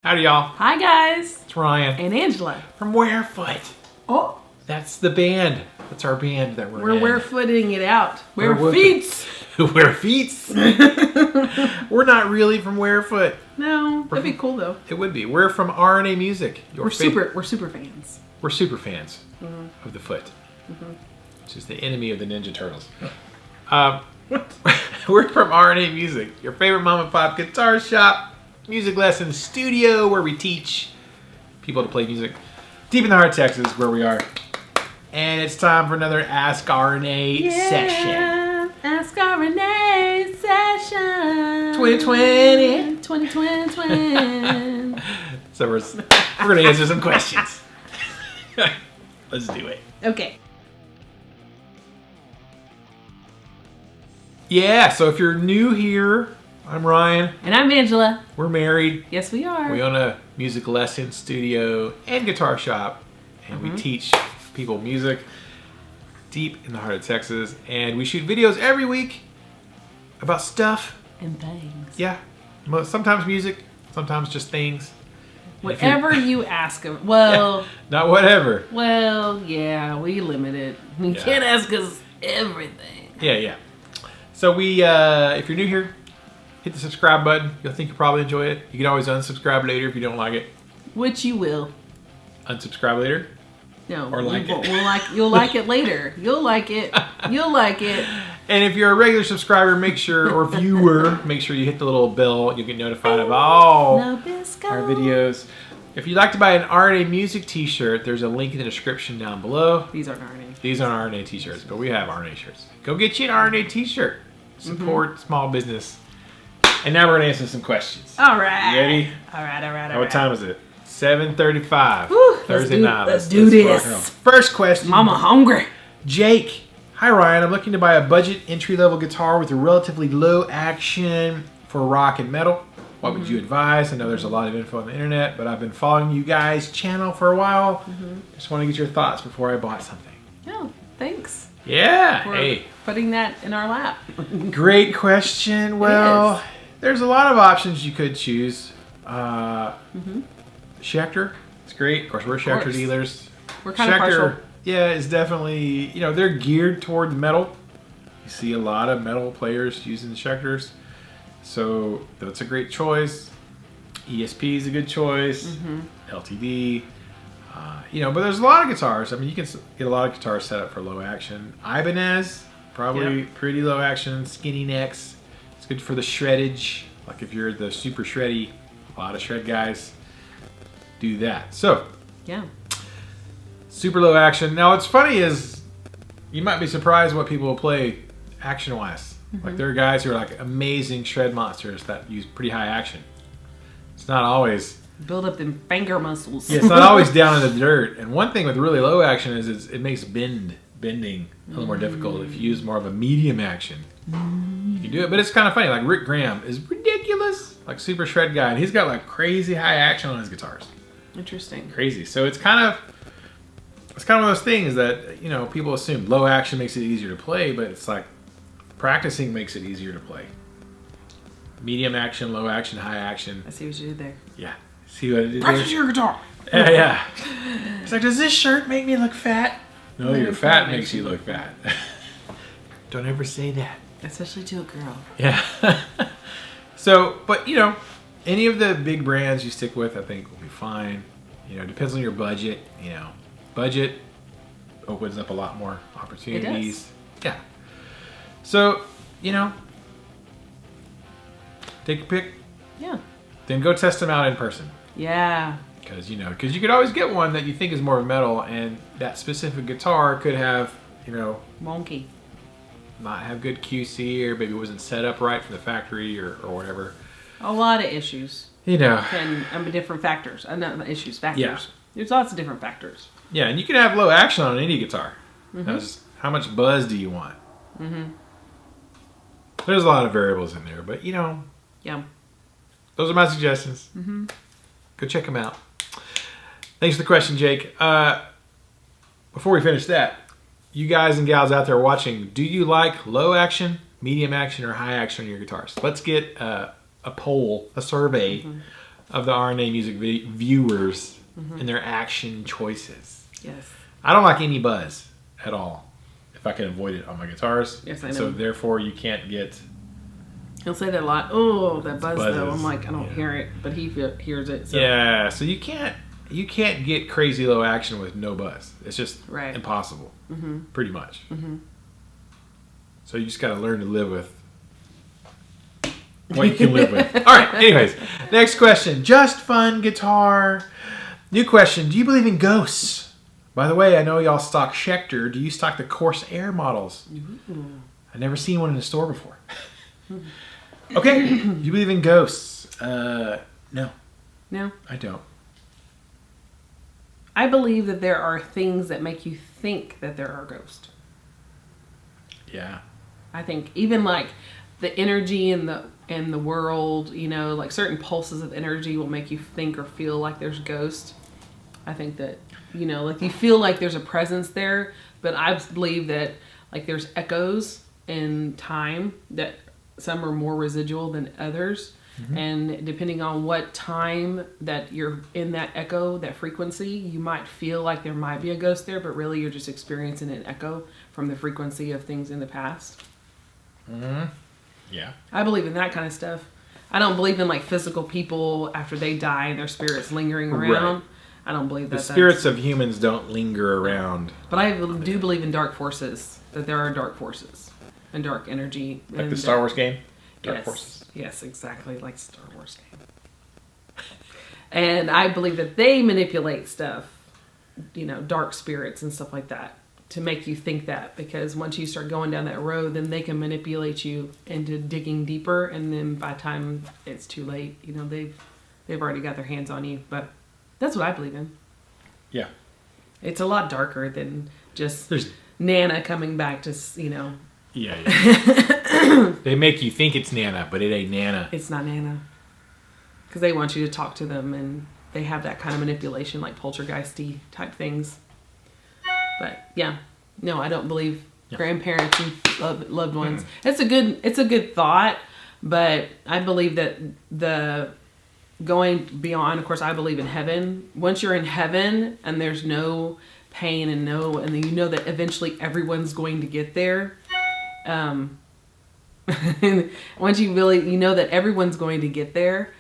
Howdy, y'all. Hi, guys. It's Ryan. And Angela. From WEREFOOT. Oh. That's the band. That's our band that we're in. We're footing it out. WEREFOOT. WEREFOOT. We're not really from WEREFOOT. No, that'd be cool, though. It would be. We're from RNA Music. We're super fans. We're super fans of the foot, which is the enemy of the Ninja Turtles. We're from RNA Music, your favorite mom and pop guitar shop, music lesson studio where we teach people to play music deep in the heart of Texas, where we are. And it's time for another Ask RNA session. Ask RNA session. 2020. 2020. So we're going to answer some questions. Let's do it. Okay. Yeah, so if you're new here, I'm Ryan. And I'm Angela. We're married. Yes, we are. We own a music lesson studio and guitar shop, and we teach people music deep in the heart of Texas. And we shoot videos every week about stuff. And things. Yeah. Sometimes music, sometimes just things. Whatever you ask of. Well. Yeah, not whatever. Well, yeah, we limit it. You can't ask us everything. Yeah. So if you're new here, hit the subscribe button. You'll think you'll probably enjoy it. You can always unsubscribe later if you don't like it. Which you will. Unsubscribe later? No. Or like it. You'll like it later. You'll like it. You'll like it. And if you're a regular subscriber, or viewer, make sure you hit the little bell. You'll get notified of all our videos. If you'd like to buy an RNA Music t-shirt, there's a link in the description down below. These aren't RNA. These aren't RNA t-shirts, but we have RNA shirts. Go get you an RNA t-shirt. Support small business. And now we're going to answer some questions. All right. You ready? All right. What time is it? 7:35. Thursday night. Let's do this. First question. Mama hungry. Jake. Hi, Ryan. I'm looking to buy a budget entry-level guitar with a relatively low action for rock and metal. What would you advise? I know there's a lot of info on the internet, but I've been following you guys' channel for a while. Just want to get your thoughts before I bought something. Oh, thanks. Yeah. For putting that in our lap. Great question. Well, there's a lot of options you could choose. Schecter, it's great. Of course, we're Schecter dealers. We're kind of partial. Yeah, is definitely, they're geared toward metal. You see a lot of metal players using Schecters. So that's a great choice. ESP is a good choice. LTD. But there's a lot of guitars. I mean, you can get a lot of guitars set up for low action. Ibanez, probably pretty low action. Skinny necks. It's good for the shreddage. Like if you're the super shreddy, a lot of shred guys do that. So, super low action. Now, what's funny is you might be surprised what people will play action-wise. Like there are guys who are like amazing shred monsters that use pretty high action. It's not always build up them finger muscles. Yeah, it's not always down in the dirt. And one thing with really low action is it makes bending a little more difficult. If you use more of a medium action, you can do it. But it's kind of funny. Like Rick Graham is ridiculous, like super shred guy, and he's got like crazy high action on his guitars. Interesting. Crazy. So it's kind of one of those things that people assume low action makes it easier to play, but it's like practicing makes it easier to play. Medium action, low action, high action. I see what you did there. Yeah. See what I did there? Practice your guitar. Yeah. It's like, does this shirt make me look fat? No, your fat makes you look fat. Don't ever say that. Especially to a girl. Yeah. So, but any of the big brands you stick with, I think will be fine. Depends on your budget. Budget opens up a lot more opportunities. It does. Yeah. So, take a pick. Yeah. Then go test them out in person. Yeah. Because you could always get one that you think is more metal, and that specific guitar could have, wonky. Not have good QC, or maybe it wasn't set up right for the factory or whatever. A lot of issues. And different factors. Not issues, factors. Yeah. There's lots of different factors. Yeah, and you can have low action on any guitar. How much buzz do you want? There's a lot of variables in there, but Yeah. Those are my suggestions. Go check them out. Thanks for the question, Jake. Before we finish that, you guys and gals out there watching, do you like low action, medium action, or high action on your guitars? Let's get a poll, a survey of the RNA music viewers and their action choices. Yes. I don't like any buzz at all. If I can avoid it on my guitars. Yes, I know. So therefore, you can't get. He'll say that a lot. Oh, that buzz Buzzes. though. I'm like, I don't hear it, but he hears it. So. Yeah. So you can't get crazy low action with no buzz. It's just impossible. Pretty much. So you just got to learn to live with what you can live with. All right. Anyways, next question. Just fun guitar. New question. Do you believe in ghosts? By the way, I know y'all stock Schecter. Do you stock the Corsair models? I've never seen one in the store before. Okay. Do you believe in ghosts? No. No. I don't. I believe that there are things that make you think that there are ghosts. Yeah. I think even like the energy in the world, you know, like certain pulses of energy will make you think or feel like there's ghosts. I think that, you know, like you feel like there's a presence there, but I believe that like there's echoes in time that some are more residual than others. And depending on what time that you're in that echo, that frequency, you might feel like there might be a ghost there, but really you're just experiencing an echo from the frequency of things in the past. Yeah. I believe in that kind of stuff. I don't believe in like physical people after they die and their spirits lingering around. Right. I don't believe that. The spirits of humans don't linger around. But I do believe in dark forces, that there are dark forces and dark energy. Like and the Star Wars game? Dark forces. Yes, exactly, like Star Wars game. And I believe that they manipulate stuff, you know, dark spirits and stuff like that, to make you think that. Because once you start going down that road, then they can manipulate you into digging deeper. And then by the time it's too late, you know, they've already got their hands on you. But that's what I believe in. Yeah. It's a lot darker than just Nana coming back to, you know. Yeah. They make you think it's Nana, but it ain't Nana. It's not Nana. Because they want you to talk to them, and they have that kind of manipulation, like poltergeisty type things. But yeah, no, I don't believe grandparents and loved ones. It's a good thought, but I believe that the going beyond, of course, I believe in heaven. Once you're in heaven and there's no pain and then you know that eventually everyone's going to get there. Once you know that everyone's going to get there,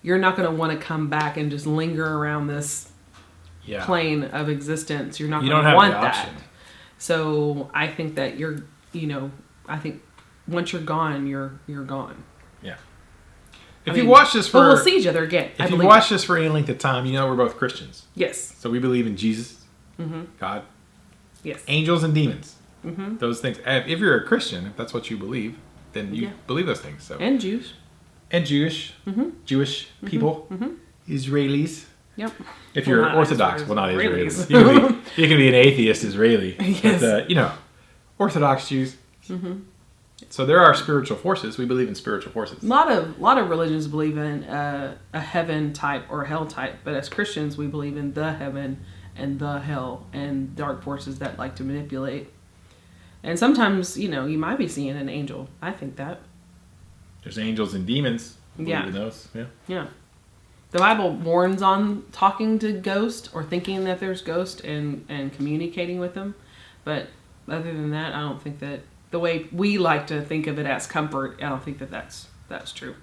you're not going to want to come back and just linger around this plane of existence. You're not going to want that. So I think that I think once you're gone, you're gone. Yeah. If you watch this we'll see each other again. If you watch this for any length of time, you know we're both Christians. Yes. So we believe in Jesus, God, angels and demons. Those things. If you're a Christian, if that's what you believe, then you believe those things. So and Jews. And Jewish. Jewish people. Israelis. Yep. If you're Orthodox, well, not Israelis. You can be an atheist Israeli. Yes. But, Orthodox Jews. So there are spiritual forces. We believe in spiritual forces. A lot of religions believe in a heaven type or a hell type, but as Christians, we believe in the heaven and the hell and dark forces that like to manipulate. And sometimes, you might be seeing an angel. I think that. There's angels and demons. Yeah. In those. Yeah. The Bible warns on talking to ghosts or thinking that there's ghosts and communicating with them. But other than that, I don't think that the way we like to think of it as comfort, I don't think that that's true.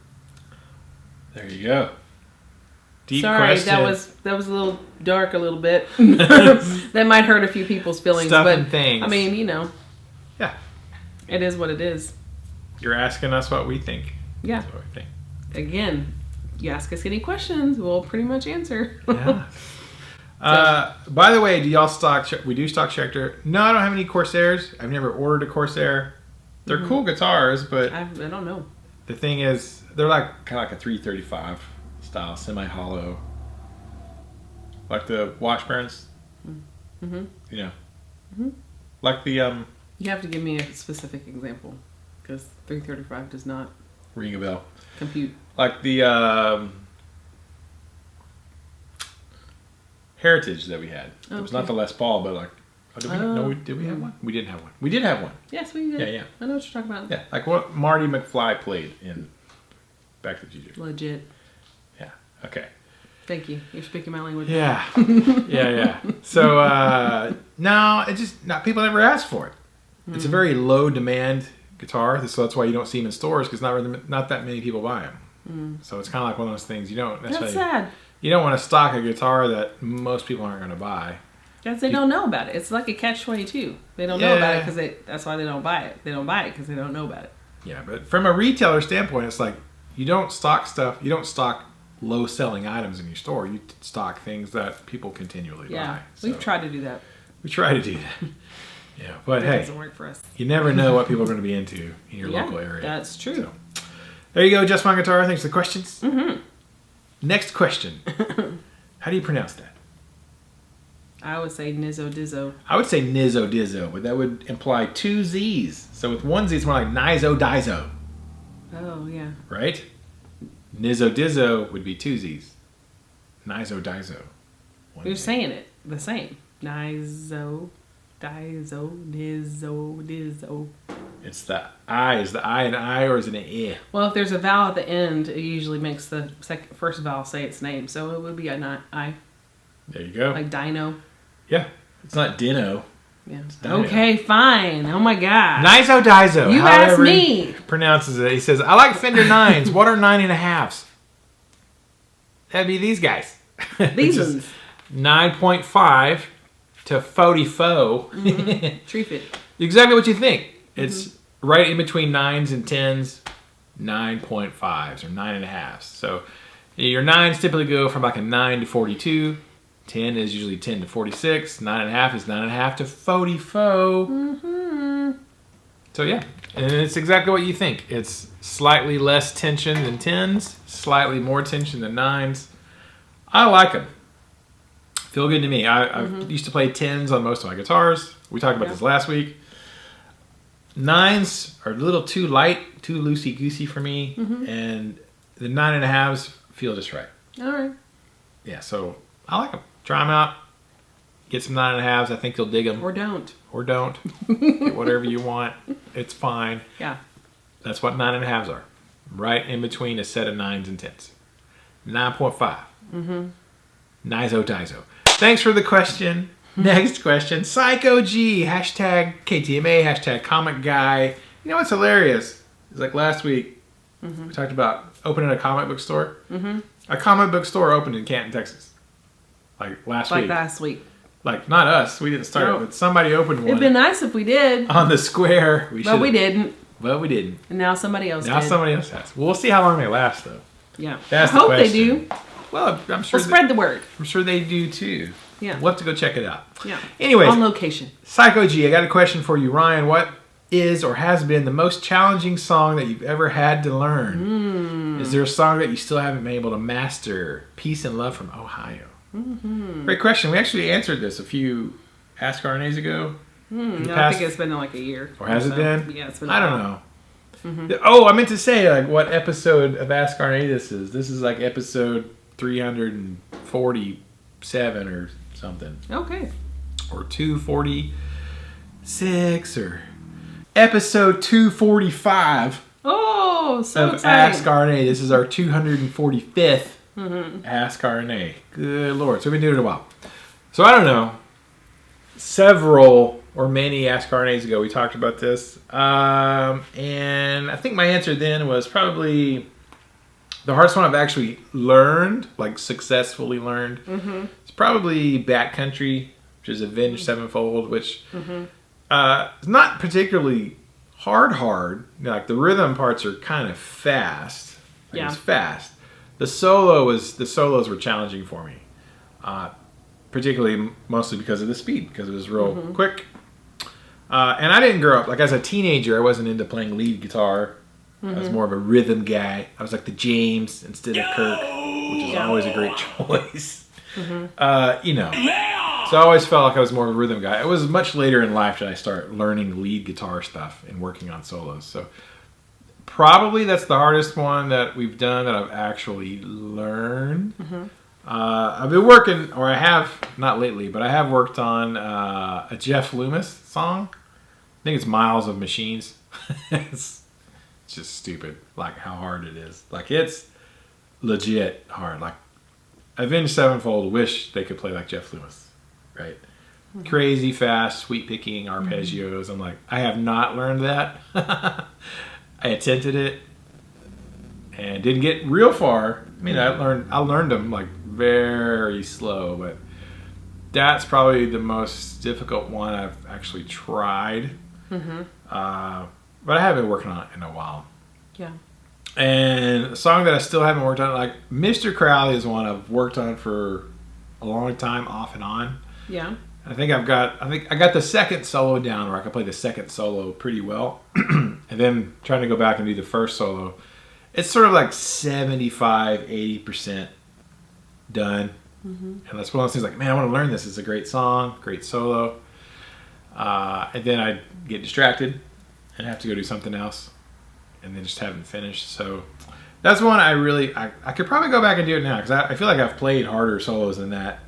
There you go. Deep Sorry, question. that was a little dark a little bit. That might hurt a few people's feelings. Stuff but and things. I mean, Yeah. It is what it is. You're asking us what we think. Yeah. That's what we think. Again, you ask us any questions, we'll pretty much answer. Yeah. By the way, do y'all stock? We do stock Schecter. No, I don't have any Corsairs. I've never ordered a Corsair. They're cool guitars, but I don't know. The thing is, they're like kind of like a 335 style, semi-hollow, like the Washburns. Like the You have to give me a specific example, because 335 does not ring a bell. Compute. Like the Heritage that we had. Okay. It was not the Les Paul, but like, did we have one? We didn't have one. We did have one. Yes, we did. Yeah. I know what you're talking about. Yeah, like what Marty McFly played in Back to the Future. Legit. Yeah. Okay. Thank you. You're speaking my language. Yeah. Yeah. So, no, it just, not people never ask for it. It's a very low demand guitar, so that's why you don't see them in stores, because not that many people buy them. So it's kind of like one of those things you don't necessarily... That's sad. You don't want to stock a guitar that most people aren't going to buy. Because they don't know about it. It's like a catch-22. They don't know about it because that's why they don't buy it. They don't buy it because they don't know about it. Yeah, but from a retailer standpoint, it's like you don't stock stuff. You don't stock low-selling items in your store. You stock things that people continually buy. Yeah, So we've tried to do that. we try to do that. Yeah, but It hey, doesn't work for us. you never know what people are going to be into in your local area. That's true. So, there you go, Just Fine Guitar. Thanks for the questions. Mm-hmm. Next question. How do you pronounce that? I would say Nizzo Dizzo. I would say Nizzo Dizzo, but that would imply two Z's. So with one Z, it's more like Nizo Dizo, Oh, yeah. right? Nizzo Dizzo would be two Z's. Nizo Dizo. You're saying it the same. Nizzo, Dizo, Nizzo, Dizzo. It's the I. Is the I an I or is it an I? Well, if there's a vowel at the end, it usually makes the first vowel say its name. So it would be a I. There you go. Like Dino. Yeah. It's not Dino. Yeah. Dino. Okay, fine. Oh my God. Nizo Dizo. You asked however me. he pronounces it. He says, I like Fender 9s. What are 9.5s? That'd be these guys. These ones. 9.5 to 44. Tree fit. Exactly what you think. It's right in between 9s and 10s, 9.5s or 9.5s. So your 9s typically go from like a 9 to 42. 10 is usually 10 to 46. 9.5 is 9.5 to 44. So yeah, and it's exactly what you think. It's slightly less tension than 10s, slightly more tension than 9s. I like them. Feel good to me. I used to play 10s on most of my guitars. We talked about this last week. 9s are a little too light, too loosey-goosey for me, and the 9.5s feel just right. All right. Yeah, so I like them. Try them out. Get some 9.5s. I think you'll dig them. Or don't. Or don't. Get whatever you want. It's fine. Yeah. That's what 9.5s are. Right in between a set of 9s and 10s. 9.5. Nizo Dizo. Thanks for the question. Next question. Psycho G. Hashtag KTMA. Hashtag comic guy. You know what's hilarious? It's like last week we talked about opening a comic book store. A comic book store opened in Canton, Texas. Like last week. Like not us. We didn't start it, but somebody opened one. It'd been nice if we did. On the square. But we didn't. Well, we didn't. And now somebody else Now did. somebody else has. We'll see how long they last, though. Yeah. That's I hope the they question. do. Well, I'm sure. We'll spread the word. I'm sure they do too. Yeah. We'll have to go check it out. Yeah. Anyways, on location. Psycho G, I got a question for you, Ryan. What is or has been the most challenging song that you've ever had to learn? Is there a song that you still haven't been able to master? Peace and Love from Ohio. Great question. We actually answered this a few Ask RNAs ago. I think it's been like a year. Or has it been? Yeah, it's been I don't know. Oh, I meant to say like what episode of Ask RNA this is. This is like episode 347 or something. Okay. Or 246 or episode 245 Oh, so of exciting. Ask RNA. This is our 245th Ask RNA. Good Lord. So we've been doing it a while. So I don't know. Several or many Ask RNAs ago we talked about this. And I think my answer then was probably the hardest one I've actually learned, like successfully learned. It's probably Backcountry, which is Avenged Sevenfold, which is not particularly hard. Like the rhythm parts are kind of fast. Like it's fast. The solos were challenging for me. Particularly mostly because of the speed, because it was real quick. And I didn't grow up, like as a teenager, I wasn't into playing lead guitar. I was more of a rhythm guy. I was like the James instead of Kirk, which is always a great choice. So I always felt like I was more of a rhythm guy. It was much later in life that I started learning lead guitar stuff and working on solos. So probably that's the hardest one that we've done that I've actually learned. I've been working, or I have, not lately, but I have worked on a Jeff Loomis song. I think it's Miles of Machines. It's just stupid, like how hard it is. Like it's legit hard. Like Avenged Sevenfold wish they could play like Jeff Loomis, right? Crazy fast, sweep picking arpeggios. I'm like, I have not learned that. I attempted it and didn't get real far. I mean, I learned them like very slow, but that's probably the most difficult one I've actually tried. But I haven't been working on it in a while. Yeah. And a song that I still haven't worked on, like Mr. Crowley is one I've worked on for a long time, off and on. Yeah. I think I got the second solo down where I can play the second solo pretty well. And then trying to go back and do the first solo. It's sort of like 75, 80% done. And that's one of those things like, man, I want to learn this. It's a great song, great solo. And then I get distracted and have to go do something else. And then just haven't finished. So that's one I could probably go back and do it now. Because I feel like I've played harder solos than that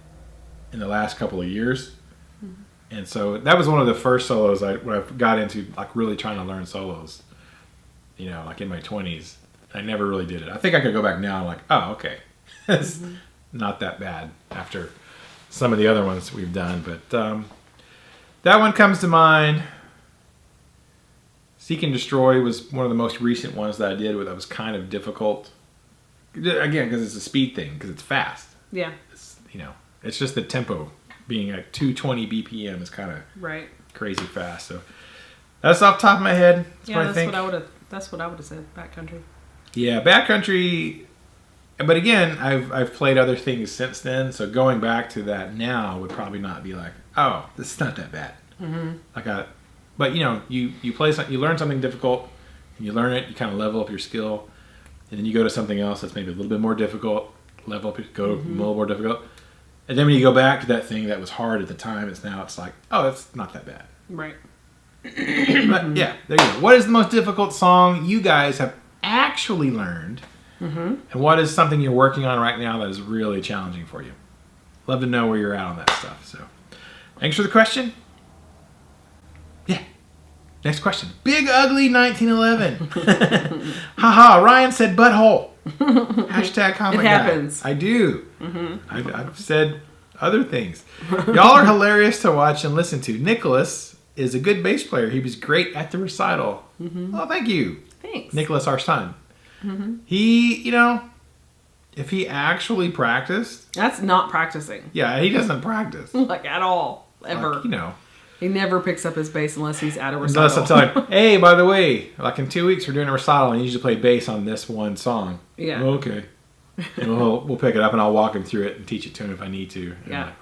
in the last couple of years. And so that was one of the first solos when I got into like really trying to learn solos, you know, like in my 20s. I never really did it. I think I could go back now and like, oh, okay. It's not that bad after some of the other ones we've done. But that one comes to mind. Seek and Destroy was one of the most recent ones that I did that was kind of difficult. Again, because it's a speed thing, because it's fast. Yeah. It's, you know, it's just the tempo. Being at 220 BPM is kind of crazy fast. So that's off the top of my head. That's what I would have said. Backcountry. Yeah, backcountry. But again, I've played other things since then. So going back to that now would probably not be like, oh, this is not that bad. But you know, you play something, you learn something difficult, and you learn it. You kind of level up your skill, and then you go to something else that's maybe a little bit more difficult. Level up, go a little more difficult. And then when you go back to that thing that was hard at the time, it's like, oh, that's not that bad. Right. But yeah, there you go. What is the most difficult song you guys have actually learned? And what is something you're working on right now that is really challenging for you? Love to know where you're at on that stuff. So thanks for the question. Yeah. Next question. Big Ugly 1911. Haha, Ryan said butthole. Hashtag comment. It happens. Guy. I do. I've said other things. Y'all are hilarious to watch and listen to. Nicholas is a good bass player. He was great at the recital. Oh, thank you. Thanks. Nicholas, our son. He, you know, if he actually practiced. That's not practicing. Yeah, he doesn't practice. Like at all. Ever. Like, you know. He never picks up his bass unless he's at a recital. Unless I'm telling him, hey, by the way, like in 2 weeks we're doing a recital and you need to play bass on this one song. Yeah. Oh, okay. And we'll pick it up and I'll walk him through it and teach it to him if I need to. Yeah.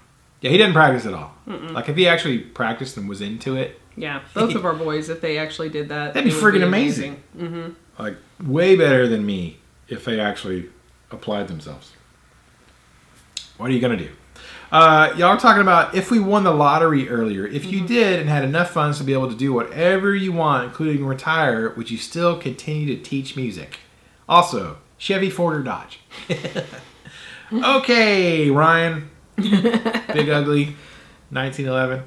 Yeah, he didn't practice at all. Like if he actually practiced and was into it. Yeah, both of our boys, if they actually did that, that'd be freaking amazing. Like way better than me if they actually applied themselves. What are you going to do? Y'all are talking about if we won the lottery earlier. If you did and had enough funds to be able to do whatever you want, including retire, would you still continue to teach music? Also, Chevy, Ford, or Dodge? Okay, Ryan. Big Ugly, 1911.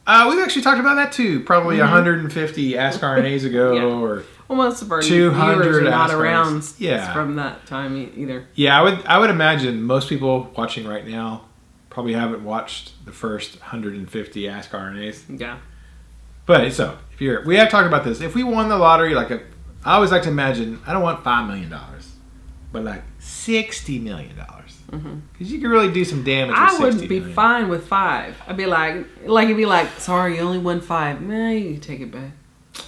We've actually talked about that too. Probably 150 Ask RNAs ago, or well, most of our 200 viewers are not Ask around RNAs. from that time either. Yeah, I would imagine most people watching right now probably haven't watched the first 150 Ask RNAs. Yeah. But so we have talked about this. If we won the lottery, I always like to imagine. I don't want $5 million, but like $60 million. Because you can really do some damage with I wouldn't $60 be million. fine with 5. I'd be like it'd be like, sorry, you only won 5. Nah, you can take it back.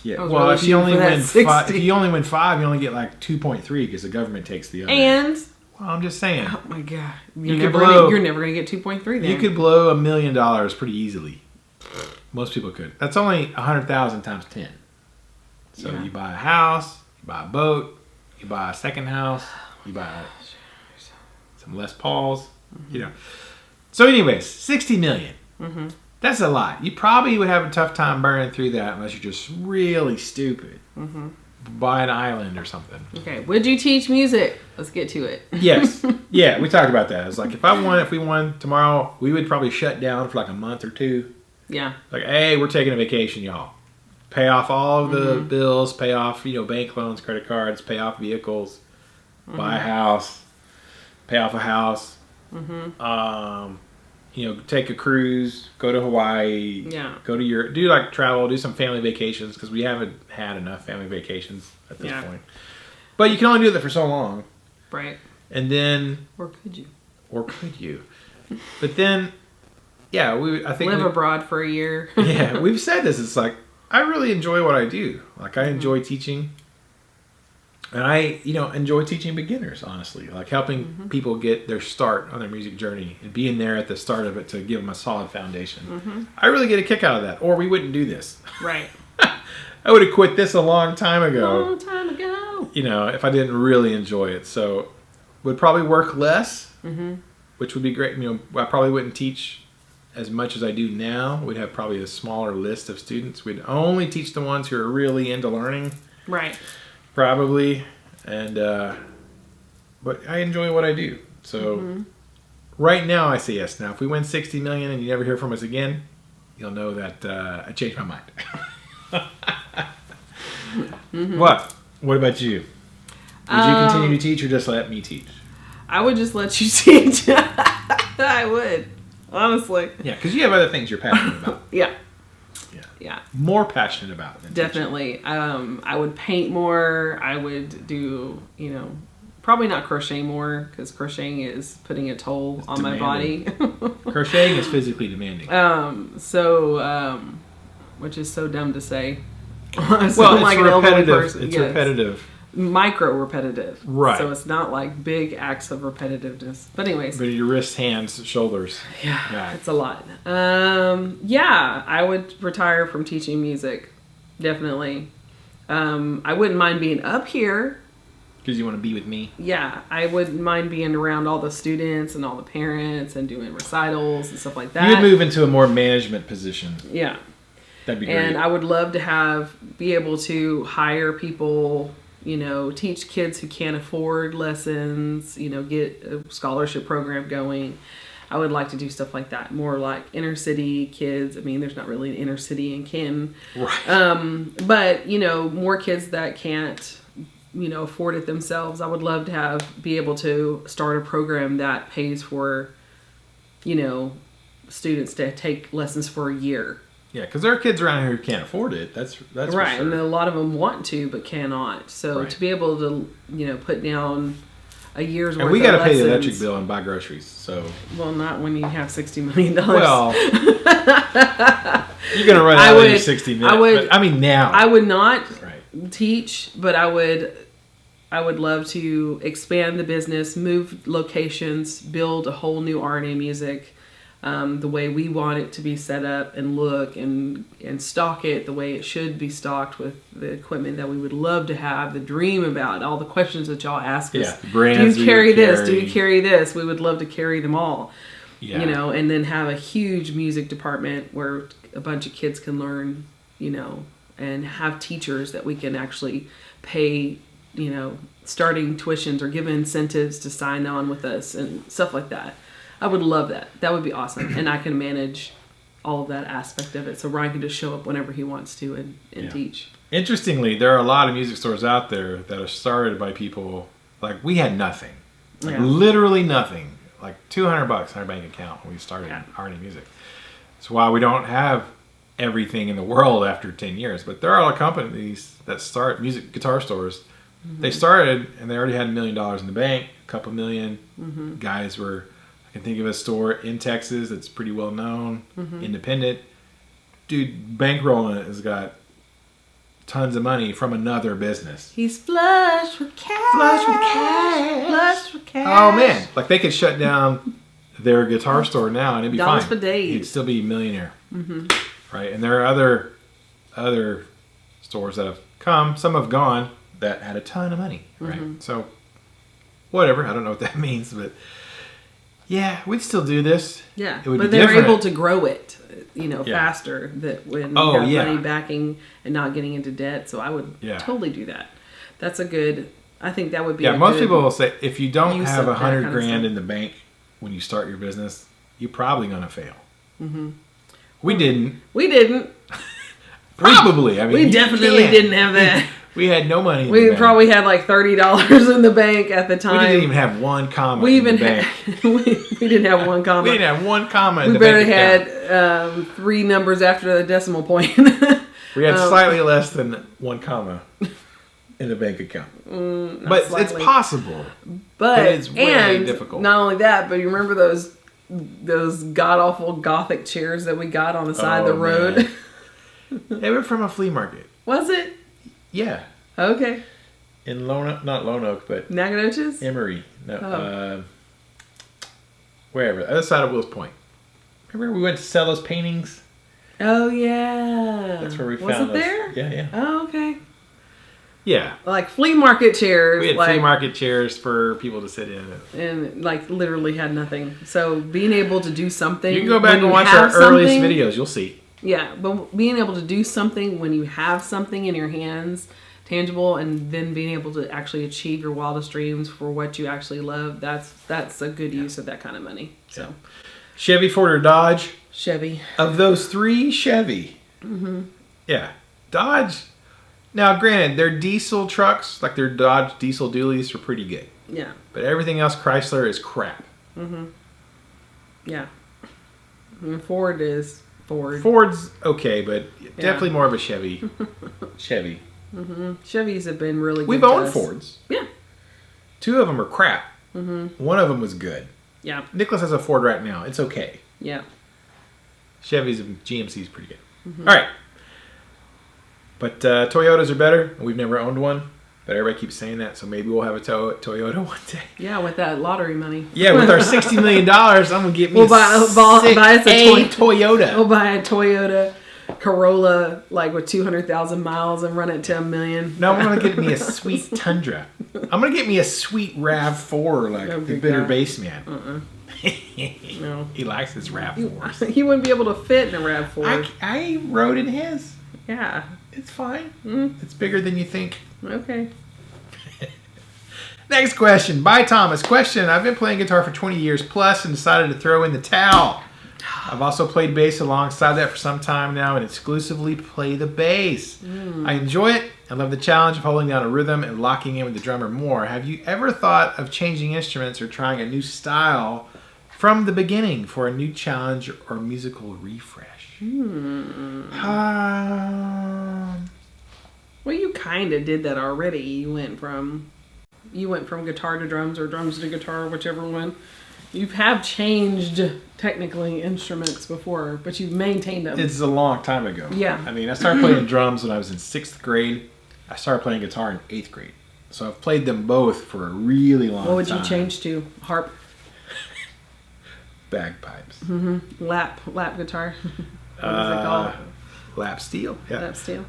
Yeah. was Well, really if you only shooting for win that 5, 60. if you only win 5, you only get like 2.3 because the government takes the other. And well, I'm just saying. oh my god, You you're could never gonna get 2.3. Then You could blow $1 million pretty easily. Most people could. That's only 100,000 times 10. So you buy a house, you buy a boat, you buy a second house, you buy some Les Pauls, you know. So anyways, 60 million. That's a lot. You probably would have a tough time burning through that unless you're just really stupid. Buy an island or something. Okay, would you teach music? Let's get to it. Yes. Yeah, we talked about that. It's like if we won tomorrow, we would probably shut down for like a month or two. Yeah. Like, hey, we're taking a vacation, y'all. Pay off all of the bills, pay off, bank loans, credit cards, pay off vehicles, buy a house, pay off a house, Take a cruise, go to Hawaii, go to Europe, do like travel, do some family vacations, because we haven't had enough family vacations at this point. But you can only do that for so long. Right. And then... Or could you? But then, I think... Live abroad for a year. Yeah, we've said this. It's like, I really enjoy what I do. Like, I enjoy teaching. And I, enjoy teaching beginners, honestly. Like, helping people get their start on their music journey and being there at the start of it to give them a solid foundation. I really get a kick out of that, or we wouldn't do this. Right. I would have quit this a long time ago. Long time ago. If I didn't really enjoy it. So, would probably work less, which would be great. I probably wouldn't teach as much as I do now. We'd have probably a smaller list of students. We'd only teach the ones who are really into learning. Right. Probably. And, but I enjoy what I do. So, right now I say yes. Now, if we win 60 million and you never hear from us again, you'll know that I changed my mind. What about you? Would you continue to teach or just let me teach? I would just let you teach. I would, honestly. Yeah, because you have other things you're passionate about. Yeah. More passionate about than definitely. I would paint more. I would do, probably not crochet more, because crocheting is putting a toll on my body. Crocheting is physically demanding. Which is so dumb to say. It's repetitive. It's repetitive. Micro repetitive. Right. So it's not like big acts of repetitiveness. But anyways. But your wrists, hands, shoulders. Yeah. It's a lot. I would retire from teaching music. Definitely. I wouldn't mind being up here. Because you want to be with me? Yeah. I wouldn't mind being around all the students and all the parents and doing recitals and stuff like that. You would move into a more management position. Yeah. That'd be great. And I would love to be able to hire people, teach kids who can't afford lessons, get a scholarship program going. I would like to do stuff like that. More like inner city kids. I mean, there's not really an inner city in Canton. Right. But, more kids that can't, afford it themselves. I would love to be able to start a program that pays for, students to take lessons for a year. Yeah, because there are kids around here who can't afford it. That's right, for sure. And a lot of them want to but cannot. So to be able to put down a year's worth of lessons. And we got to pay the electric bill and buy groceries. So not when you have $60 million. Well, you're gonna run out of your 60 million. Now I would not teach, but I would love to expand the business, move locations, build a whole new R&A music. The way we want it to be set up and look and stock it the way it should be stocked with the equipment that we would love to have, the dream about, all the questions that y'all ask us. Brands do you carry this? Do you carry this? We would love to carry them all. Yeah. And then have a huge music department where a bunch of kids can learn, and have teachers that we can actually pay, starting tuitions or give incentives to sign on with us and stuff like that. I would love that. That would be awesome. And I can manage all of that aspect of it. So Ryan can just show up whenever he wants to and teach. Interestingly, there are a lot of music stores out there that are started by people, like we had nothing. Literally nothing. Like $200 in our bank account when we started R&A music. That's why we don't have everything in the world after 10 years. But there are a lot of companies that start music guitar stores. They started and they already had $1 million in the bank, a couple million. Guys were... I can think of a store in Texas that's pretty well known, independent. Dude, bankrolling it has got tons of money from another business. He's flush with cash. Flush with cash. Oh, man. Like, they could shut down their guitar store now and it'd be Dollars fine. for days. He'd still be a millionaire. Right? And there are other stores that have come, some have gone, that had a ton of money. Right? So, whatever. I don't know what that means, but... Yeah, we'd still do this. Yeah, but they were able to grow it, faster. That when you have money backing and not getting into debt. So I would totally do that. That's a good. I think that would be. Yeah, most people will say if you don't have $100 grand in the bank when you start your business, you're probably going to fail. We didn't. We didn't. Probably. I mean, we definitely didn't have that. We had no money in the We bank. probably had like $30 in the bank at the time. We didn't even have one comma We in the even bank. had, we didn't have one comma. We didn't have one comma in We the barely bank account. had 3 numbers after the decimal point. We had slightly less than one comma in the bank account. But slightly. it's possible. But it's way and difficult. not only that, but you remember those god awful Gothic chairs that we got on the side of the road? Man. They were from a flea market. Was it? Yeah. Okay. In not Lone Oak, but Nacogdoches? Emory. No, wherever. The other side of Wills Point. Remember we went to sell those paintings? Oh yeah. That's where we Was found it those. there? Yeah, yeah. Oh, okay. Yeah. Like flea market chairs. We had like, flea market chairs for people to sit in. and like literally had nothing. So being able to do something. You can go back when and you watch have our earliest something- videos. You'll see. Yeah, but being able to do something when you have something in your hands, tangible, and then being able to actually achieve your wildest dreams for what you actually love, that's a good use of that kind of money. So, Chevy, Ford, or Dodge? Chevy. Of those 3, Chevy. Mm-hmm. Yeah. Dodge. Now, granted, their diesel trucks, like their Dodge diesel dualies, are pretty good. Yeah. But everything else, Chrysler, is crap. Yeah. And Ford is Ford. Ford's okay, but definitely more of a Chevy. Chevy. Chevys have been really good. We've to owned us. Fords. Yeah. 2 of them are crap. One of them was good. Yeah. Nicholas has a Ford right now. It's okay. Yeah. Chevy's and GMC's pretty good. All right. But Toyotas are better. We've never owned one. But everybody keeps saying that, so maybe we'll have a Toyota one day. Yeah, with that lottery money. Yeah, with our $60 million, I'm going to get me We'll buy us a Toyota. We'll buy a Toyota Corolla like with 200,000 miles and run it to $1 million. No, I'm going to get me a sweet Tundra. I'm going to get me a sweet RAV4 like Oh, the good Bitter God. Bass Man. No. He likes his RAV4s. He wouldn't be able to fit in a RAV4. I rode in his. Yeah. It's fine. It's bigger than you think. Okay. Next question by Thomas. Question: I've been playing guitar for 20 years plus and decided to throw in the towel. I've also played bass alongside that for some time now and exclusively play the bass. I enjoy it. I love the challenge of holding down a rhythm and locking in with the drummer more. Have you ever thought of changing instruments or trying a new style from the beginning for a new challenge or musical refresh? Well, you kind of did that already. You went from guitar to drums or drums to guitar, whichever one. You have changed technically instruments before, but you've maintained them. It's a long time ago. Yeah. I mean, I started playing drums when I was in 6th grade. I started playing guitar in 8th grade. So I've played them both for a really long time. What would you change to? Harp? Bagpipes. Lap guitar? What is it called? Lap steel. Yeah. Lap steel?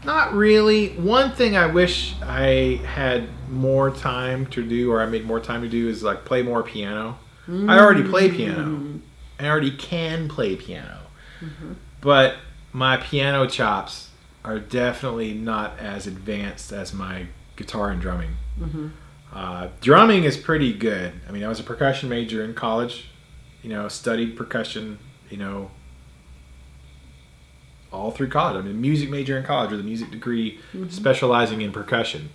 Not really. One thing I wish I had more time to do, or I made more time to do, is like play more piano. I already play piano. I already can play piano. But my piano chops are definitely not as advanced as my guitar and drumming. Drumming is pretty good. I mean, I was a percussion major in college. Studied percussion. All through college. I'm a music major in college with a music degree specializing in percussion.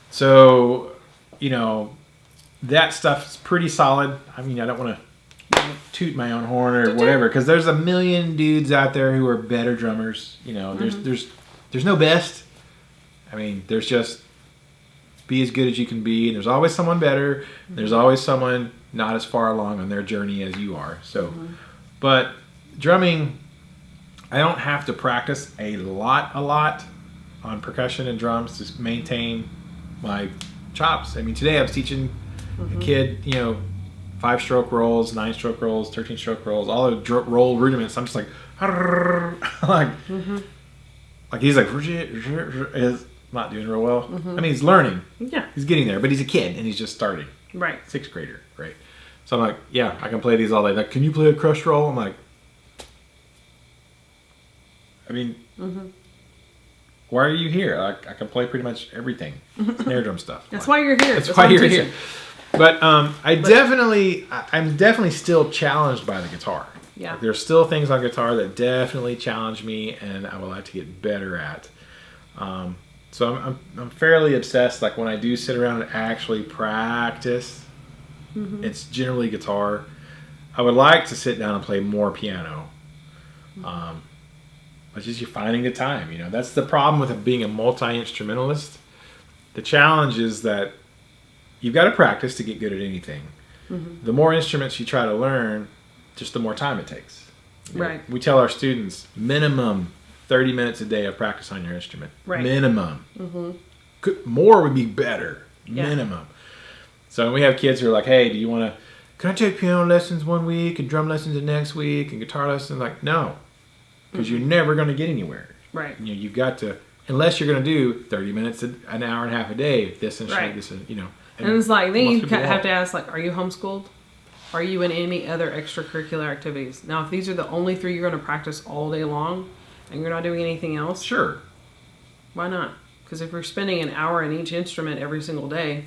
So, that stuff's pretty solid. I mean, I don't want to toot my own horn or whatever, because there's a million dudes out there who are better drummers. There's no best. I mean, there's just be as good as you can be, and there's always someone better. And there's always someone not as far along on their journey as you are. So, but drumming, I don't have to practice a lot on percussion and drums to maintain my chops. I mean, today I was teaching a kid, 5-stroke rolls, 9-stroke rolls, 13-stroke rolls, all the roll rudiments. I'm just like, like he's like, is not doing real well. I mean, he's learning. Yeah. He's getting there, but he's a kid and he's just starting. Right. 6th grader, right? So I'm like, yeah, I can play these all day. Like, can you play a crush roll? I'm like, I mean, why are you here? I can play pretty much everything, snare drum stuff. That's why you're here. That's why you're here. But I'm definitely still challenged by the guitar. Yeah. There's still things on guitar that definitely challenge me, and I would like to get better at. So I'm fairly obsessed. Like when I do sit around and actually practice, it's generally guitar. I would like to sit down and play more piano. But just you're finding the time, That's the problem with being a multi-instrumentalist. The challenge is that you've got to practice to get good at anything. The more instruments you try to learn, just the more time it takes. Right. We tell our students minimum 30 minutes a day of practice on your instrument. Right. Minimum. More would be better. Yeah. Minimum. So we have kids who are like, hey, can I take piano lessons one week and drum lessons the next week and guitar lessons? Like, no. Because you're never going to get anywhere. Right. You've got to, unless you're going to do 30 minutes, an hour and a half a day, this and right. this, And it's like, then you have to ask, like, are you homeschooled? Are you in any other extracurricular activities? Now, if these are the only 3 you're going to practice all day long and you're not doing anything else, sure. Why not? Because if you're spending an hour in each instrument every single day.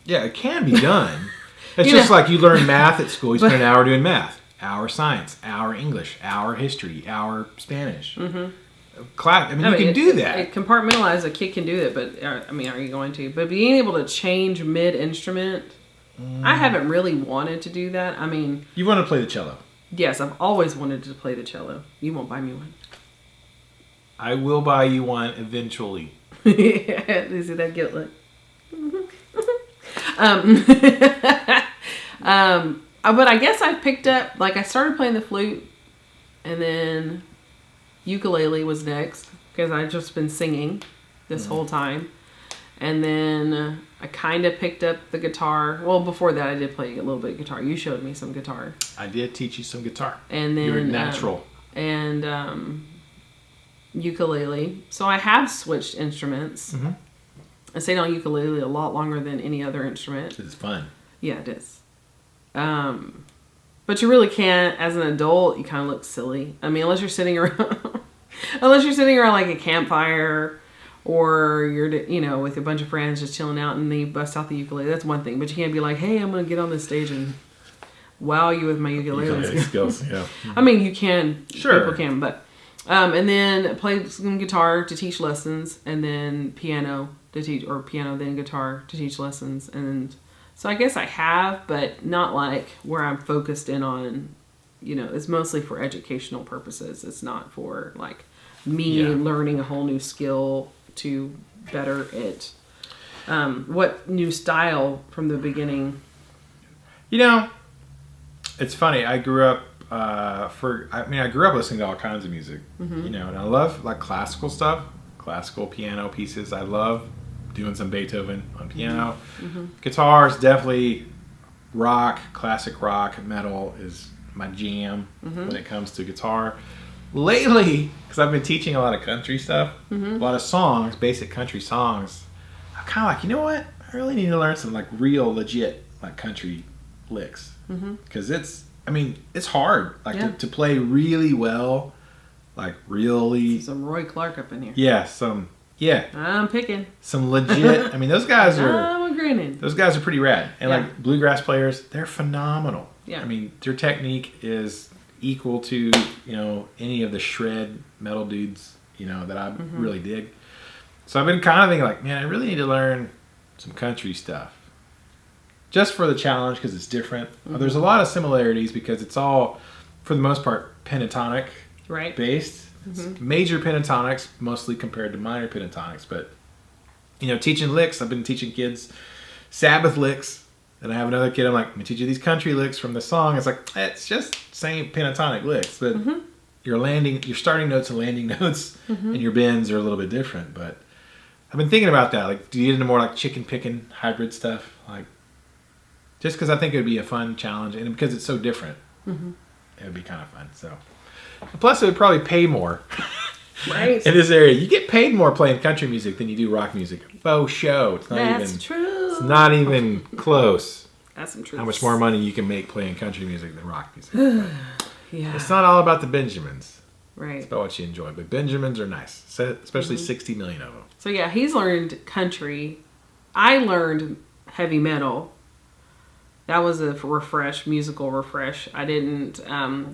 Yeah, it can be done. It's just like you learn math at school. You spend an hour doing math, hour science, hour English, hour history, hour Spanish. Class. You can do that. Compartmentalize, a kid can do that, but are you going to? But being able to change mid-instrument, I haven't really wanted to do that. You want to play the cello? Yes, I've always wanted to play the cello. You won't buy me one. I will buy you one eventually. You see that guilt look? But I guess I picked up, I started playing the flute, and then ukulele was next, because I've just been singing this whole time. And then I kind of picked up the guitar. Well, before that I did play a little bit of guitar. You showed me some guitar. I did teach you some guitar. And then you're natural. Ukulele. So I have switched instruments. I stayed on ukulele a lot longer than any other instrument. It's fun. Yeah, it is. But you really can't, as an adult, you kind of look silly. Unless you're sitting around, like a campfire, or you're, with a bunch of friends just chilling out and then you bust out the ukulele. That's one thing. But you can't be like, hey, I'm going to get on this stage and wow you with my ukulele skills. Yeah. You can. Sure. People can, but, and then play some guitar to teach lessons, and then piano to teach, or piano then guitar to teach lessons. And so I guess I have, but not like where I'm focused in on, it's mostly for educational purposes. It's not for like me learning a whole new skill to better it. What new style from the beginning? It's funny. I grew up I grew up listening to all kinds of music, and I love like classical stuff, classical piano pieces. I love doing some Beethoven on piano. Guitar is definitely rock, classic rock, metal is my jam when it comes to guitar. Lately, because I've been teaching a lot of country stuff, a lot of songs, basic country songs, I'm kind of like, you know what? I really need to learn some like real legit like country licks, because it's hard to play really well, like really. Some Roy Clark up in here. Yeah, I'm picking some legit. Those guys are. I'm agreeing. Those guys are pretty rad, and like bluegrass players, they're phenomenal. Yeah. Their technique is equal to any of the shred metal dudes that I really dig. So I've been kind of thinking like, man, I really need to learn some country stuff, just for the challenge, because it's different. There's a lot of similarities because it's all, for the most part, pentatonic based. It's major pentatonics, mostly compared to minor pentatonics. But, teaching licks, I've been teaching kids Sabbath licks. And I have another kid, I'm like, I'm going to teach you these country licks from the song. It's like, it's just same pentatonic licks. But your starting notes and landing notes and your bends are a little bit different. But I've been thinking about that. Like, do you get into more like chicken picking hybrid stuff? Like, just because I think it would be a fun challenge. And because it's so different, it would be kind of fun. So. Plus, it would probably pay more. Right. In this area, you get paid more playing country music than you do rock music. Faux show. That's true. It's not even close. That's some truth. How much more money you can make playing country music than rock music. Yeah. It's not all about the Benjamins. Right. It's about what you enjoy. But Benjamins are nice, especially 60 million of them. So yeah, he's learned country. I learned heavy metal. That was a musical refresh. I didn't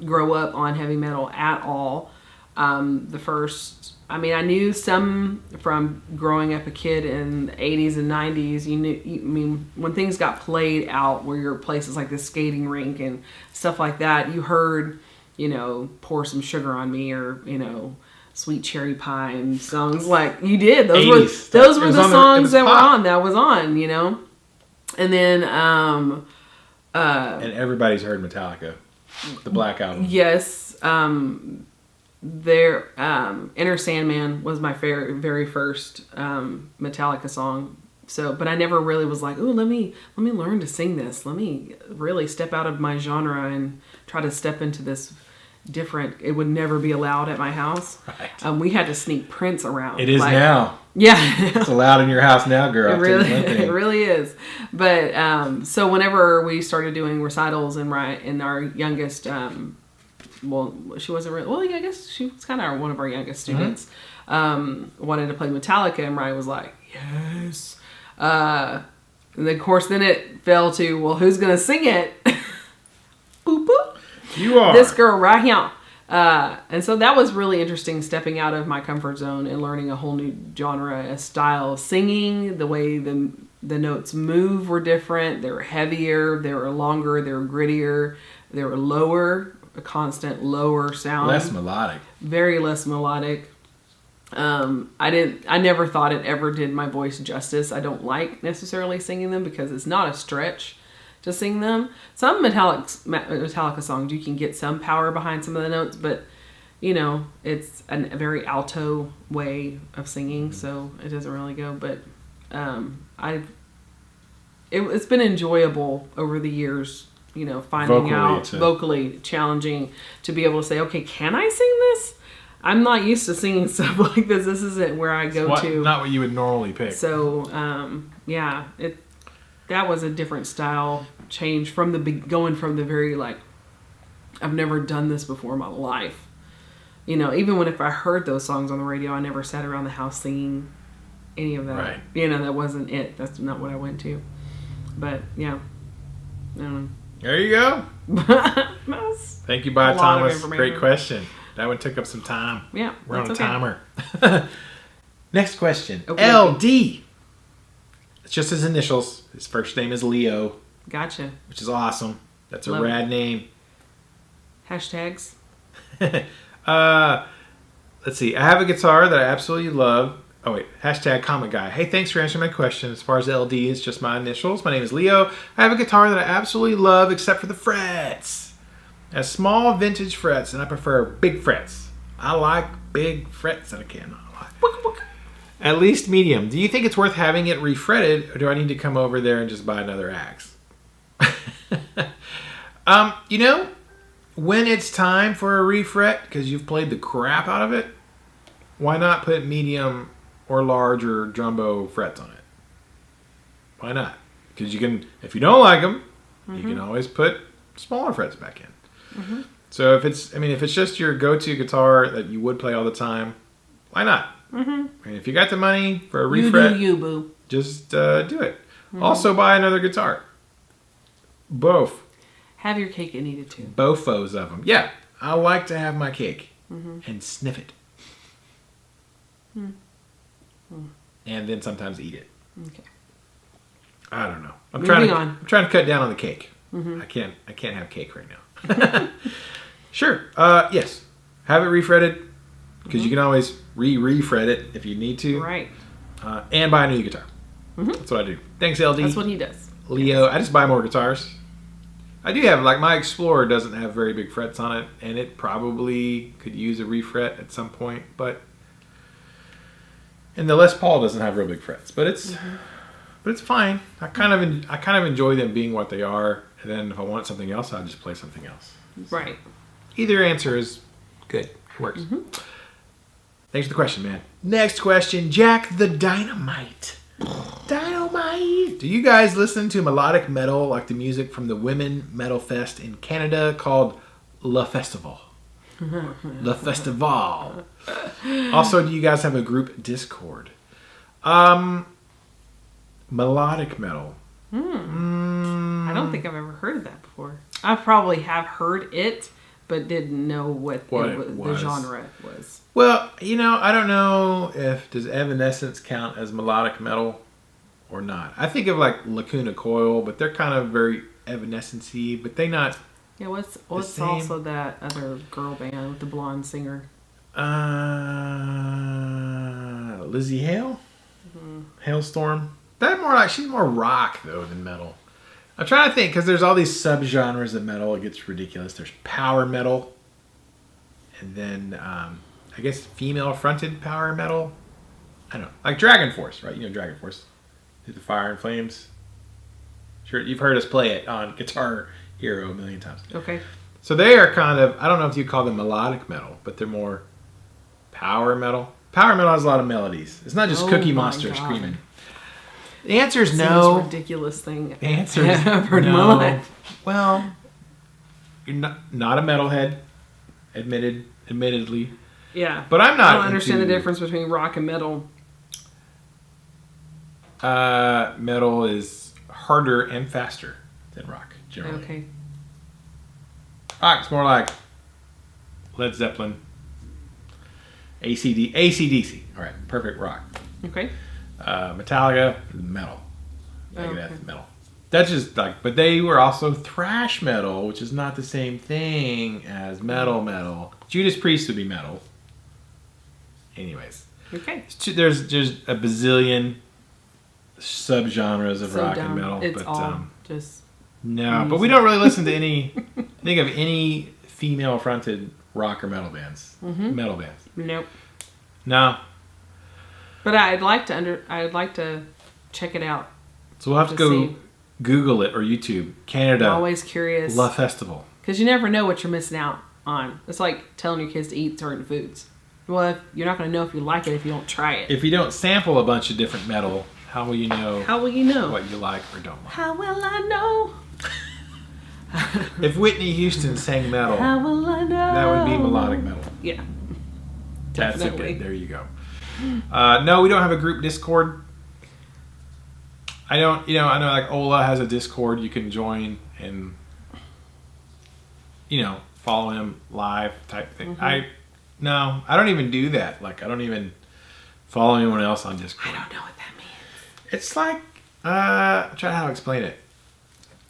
grow up on heavy metal at all. The first, I mean, I knew some from growing up a kid in the 80s and 90s. I mean, when things got played out, where you're at places like the skating rink and stuff like that, you heard, Pour Some Sugar on Me, or, Sweet Cherry Pie and songs like you did. Those were the songs that was on, And then, and everybody's heard Metallica, the Black Album. Yes. Their Enter Sandman was my very first Metallica song. So, but I never really was like, "Ooh, let me learn to sing this. Let me really step out of my genre and try to step into this different." It would never be allowed at my house. Right. We had to sneak Prince around. It is now. Yeah. It's allowed in your house now, girl. It really is. But so whenever we started doing recitals and our youngest, well, she wasn't really, well, yeah, I guess she was kind of one of our youngest students, wanted to play Metallica, and Ryan was like, yes. And then, of course, then it fell to, well, who's going to sing it? Boop, boop. You are. This girl right here. And so that was really interesting, stepping out of my comfort zone and learning a whole new genre, a style of singing. The way the notes move were different. They were heavier, they were longer, they were grittier, they were lower, a constant lower sound. Less melodic. Very less melodic. I never thought it ever did my voice justice. I don't like necessarily singing them because it's not a stretch to sing them. Some Metallica songs, you can get some power behind some of the notes, but it's a very alto way of singing, so it doesn't really go. But it's been enjoyable over the years, finding out vocally challenging to be able to say, okay, can I sing this? I'm not used to singing stuff like this. This isn't where I go to. Not what you would normally pick. So, that was a different style change from going from the very, I've never done this before in my life. Even if I heard those songs on the radio, I never sat around the house singing any of that. Right. That wasn't it. That's not what I went to. But, yeah. There you go. Thank you, Bob Thomas. Great question. That one took up some time. Yeah. We're on a timer. Next question. Okay. LD. It's just his initials. His first name is Leo. Gotcha. Which is awesome. That's a Love rad name. Hashtags. Let's see. I have a guitar that I absolutely love. Oh, wait. Hashtag comment guy. Hey, thanks for answering my question. As far as LD, it's just my initials. My name is Leo. I have a guitar that I absolutely love except for the frets. It has small vintage frets, and I prefer big frets. I like big frets that I can. At least medium. Do you think it's worth having it refretted, or do I need to come over there and just buy another axe? When it's time for a refret, because you've played the crap out of it, why not put medium or large or jumbo frets on it? Why not? Because you can, if you don't like them, you can always put smaller frets back in. Mm-hmm. So if it's just your go-to guitar that you would play all the time, why not? Mm-hmm. And if you got the money for a refret, you boo. Just do it. Mm-hmm. Also buy another guitar. Both. Have your cake and eat it too. Bofos of them. Yeah, I like to have my cake and sniff it. And then sometimes eat it. Okay. I don't know. I'm Moving trying to cut down on the cake. I can't have cake right now. Sure. Yes. Have it refretted, because you can always refret it if you need to. Right. And buy a new guitar. That's what I do. Thanks, LD. That's what he does. Leo. I just buy more guitars. I do have, my Explorer doesn't have very big frets on it, and it probably could use a refret at some point, and the Les Paul doesn't have real big frets, but it's fine. I kind of enjoy them being what they are, and then if I want something else, I'll just play something else. Right. Either answer is good. It works. Thanks for the question, man. Next question, Jack the Dynamite. Dynamite! Do you guys listen to melodic metal like the music from the Women Metal Fest in Canada called Le Festival? Le Festival. Also, do you guys have a group Discord? Melodic metal. I don't think I've ever heard of that before. I probably have heard it, but didn't know what it was. the genre was. Well, I don't know does Evanescence count as melodic metal or not. I think of like Lacuna Coil, but they're kind of very Evanescence-y, but they not. Yeah, what's same. also that other girl band with the blonde singer? Lizzie Hale? Hailstorm? She's more rock though than metal. I'm trying to think because there's all these subgenres of metal. It gets ridiculous. There's power metal, and then I guess female fronted power metal. I don't know, like Dragon Force, right? Dragon Force, Through the Fire and Flames. Sure, you've heard us play it on Guitar Hero a million times. Okay. So they are kind of, I don't know if you call them melodic metal, but they're more power metal. Power metal has a lot of melodies. It's not just Cookie Monster screaming. The answer is it's no. the most ridiculous thing The answer is I've heard in my life. Well, you're not a metalhead, admittedly. Yeah. But I'm not. I don't understand the difference between rock and metal. Metal is harder and faster than rock, generally. Okay. Rock's more like Led Zeppelin, AC/DC. All right, perfect rock. Okay. Metallica, metal. Megadeth, okay. metal. That's just like, but they were also thrash metal, which is not the same thing as metal. Judas Priest would be metal. Anyways. Okay. There's just a bazillion subgenres of rock and metal. It's but, all just... No, music. but we don't really listen to think of any female-fronted rock or metal bands. Mm-hmm. Metal bands. Nope. No. But I'd like to check it out. So we'll have to go Google it or YouTube. Canada. I'm always curious. Love Festival. Because you never know what you're missing out on. It's like telling your kids to eat certain foods. Well, you're not going to know if you like it if you don't try it. If you don't sample a bunch of different metal, how will you know? How will you know what you like or don't like? How will I know? If Whitney Houston sang metal, how will I know? That would be melodic metal. Yeah. That's Definitely. okay. There you go. No, we don't have a group Discord. I know like Ola has a Discord you can join and, follow him live type thing. Mm-hmm. I don't even do that. Like, I don't even follow anyone else on Discord. I don't know what that means. It's like, I'm trying to explain it.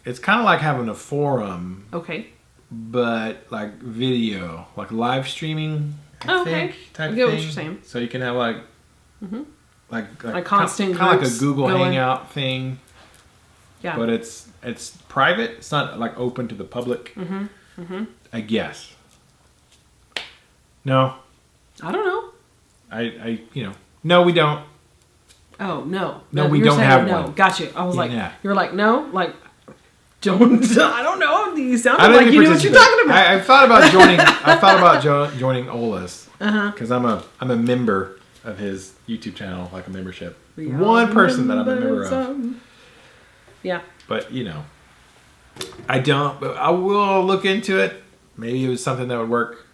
It's kind of like having a forum. Okay. But like video, like live streaming. I get what you're saying. So you can have like constant kind of like a groups Google going. Hangout thing. Yeah. But it's private. It's not like open to the public. Mm-hmm. Mm-hmm. I guess. No. I don't know. No, we don't. Oh no. No, we you're don't saying have no. one. Gotcha. I was Yeah. like, you were like, no, like, don't. I don't know. You I sounded don't like even you knew what you're talking about. I've thought about joining. I've thought about joining Ola's Uh-huh. because I'm a member of his YouTube channel, like a membership. We are One person that I'm a member of. members. Yeah. But I don't. But I will look into it. Maybe it was something that would work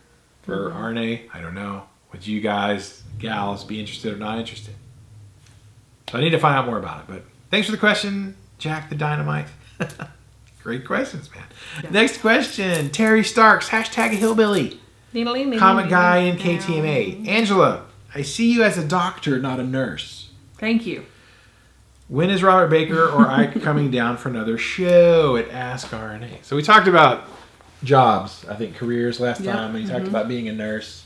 for RNA. I don't know. Would you guys, gals, be interested or not interested? So I need to find out more about it. But thanks for the question, Jack the Dynamite. Great questions, man. Yeah. Next question. Terry Starks, #hillbilly. Comic guy in KTMA. Angela, I see you as a doctor, not a nurse. Thank you. When is Robert Baker or Ike coming down for another show at Ask RNA? So we talked about jobs, I think careers last time, and you talked about being a nurse.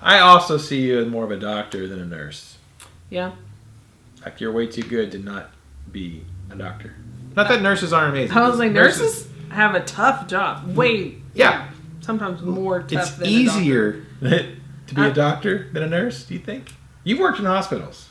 I also see you as more of a doctor than a nurse. Yeah. Like you're way too good to not be a doctor. Not that nurses aren't amazing. I was like, nurses have a tough job. Sometimes more tough it's than easier to be a doctor than a nurse, do you think? You've worked in hospitals.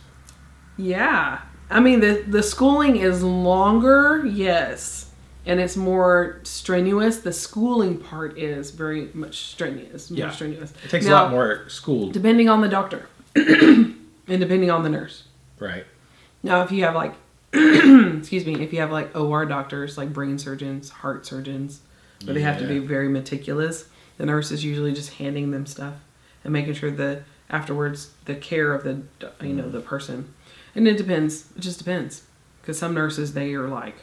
Yeah. I mean, the schooling is longer, yes. And it's more strenuous. The schooling part is very much strenuous. More strenuous. It takes a lot more school. Depending on the doctor. And depending on the nurse. Right. Now, if you have like, excuse me, if you have like OR doctors, like brain surgeons, heart surgeons, where they have to be very meticulous, the nurse is usually just handing them stuff and making sure that afterwards the care of the, the person. And it depends. It just depends. Because some nurses, they are like,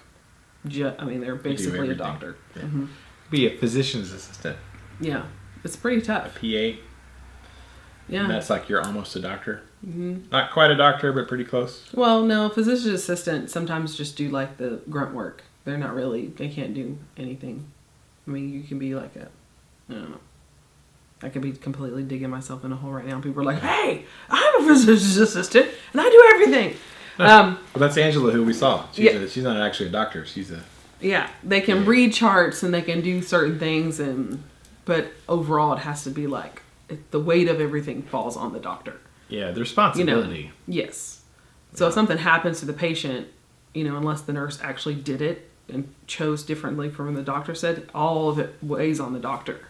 they're basically a doctor. Yeah. Be a physician's assistant. Yeah. It's pretty tough. PA. Yeah. And that's like you're almost a doctor. Mm-hmm. Not quite a doctor, but pretty close. Well, no, physician assistant sometimes just do like the grunt work. They're not really, they can't do anything. I mean, you can be like I don't know. I could be completely digging myself in a hole right now. People are like, hey, I'm a physician's assistant and I do everything. Well, that's Angela who we saw. She's not actually a doctor. She's a... Yeah, they can read charts and they can do certain things, but overall it has to be like, the weight of everything falls on the doctor. Yeah, the responsibility. Yes. So if something happens to the patient, unless the nurse actually did it and chose differently from the doctor said, all of it weighs on the doctor.